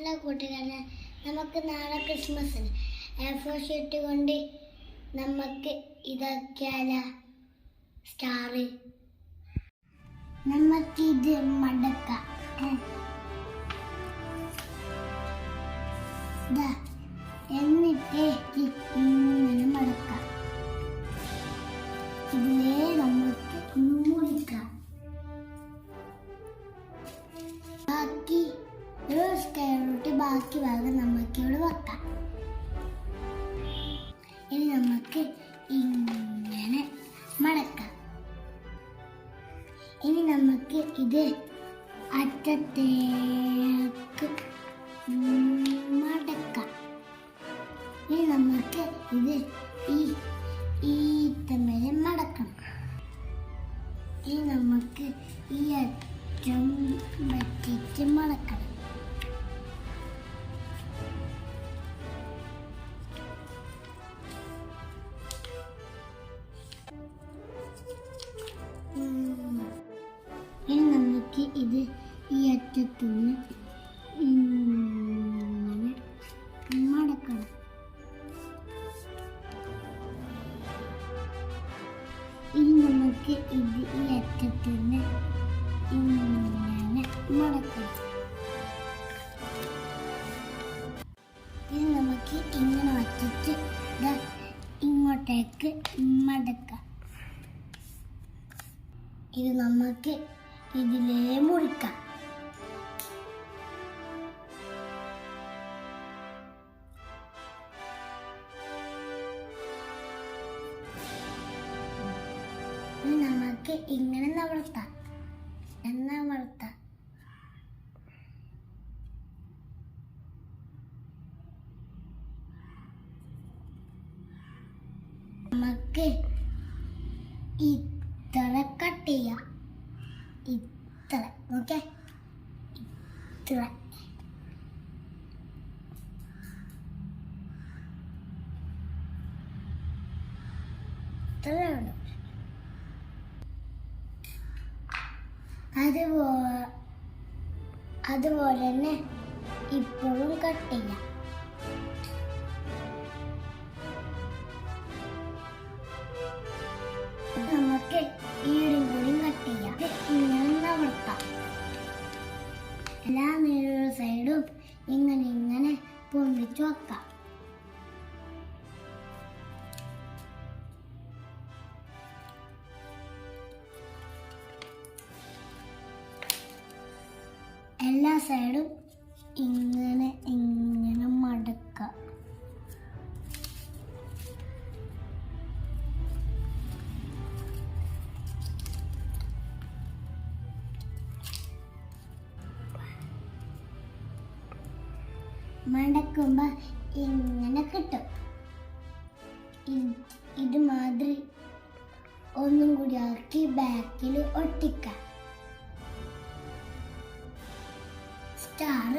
Hello കൂട്ടുകാരെ, നമുക്ക് നാളെ ക്രിസ്മസിന് A4 ഷീറ്റ് കൊണ്ട് നമുക്ക് ഇതാക്കിയാല സ്റ്റാർ. നമുക്കിത് മടക്കാം. എന്നിട്ട് ഇങ്ങനെ മടക്കാം. ഇതിലേ നമുക്ക് മുറിക്കാം. ബാക്കി ബാക്കി ഭാഗം നമുക്ക് ഇവിടെ വെക്കാം. ഇനി നമുക്ക് ഇങ്ങനെ മടക്കാം. ഇനി നമുക്ക് ഇത് അറ്റത്തേക്ക് മടക്കാം. ഇനി നമുക്ക് ഇത് ഈ തമ്മിൽ മടക്കണം. ഇനി നമുക്ക് ഈ അറ്റം വെച്ചിട്ട് മടക്കണം. ഇനി നമുക്ക് ഇത് ഈ അറ്റത്തുനിന്ന് ഇങ്ങനെ മടക്കണം. ഇനി നമുക്ക് ഇത് ഈ അറ്റത്തുനിന്ന് ഇങ്ങനെ മടക്കണം. ഇനി നമുക്ക് ഇങ്ങനെ വച്ചിട്ട് ഇങ്ങോട്ടേക്ക് മടക്കാം. ഇത് നമുക്ക് ഇതിലേ മുറിക്കാം. നമുക്ക് ഇങ്ങനെ നവളത്താം. നമുക്ക് ഇത്ര കട്ട് ചെയ്യാം. ഇത്ര ഓക്കെ, ഇത്ര വേണം. അതുപോലെ തന്നെ ഇപ്പോഴും കട്ട് ചെയ്യാം. നമുക്ക് ഈടും കൂടി കട്ട് ചെയ്യാം. ഇങ്ങനെ നവർത്താം. എല്ലാ നീളുള്ള സൈഡും ഇങ്ങനെ പൊന്തിച്ചു വെക്കാം. എല്ലാ സൈഡും ഇങ്ങനെ മടക്കാം. മടക്കുമ്പോ ഇങ്ങനെ കിട്ടും. ഇതുമാതിരി ഒന്നും കൂടി ആക്കി ബാക്കിൽ ഒട്ടിക്കാം. സ്റ്റാർ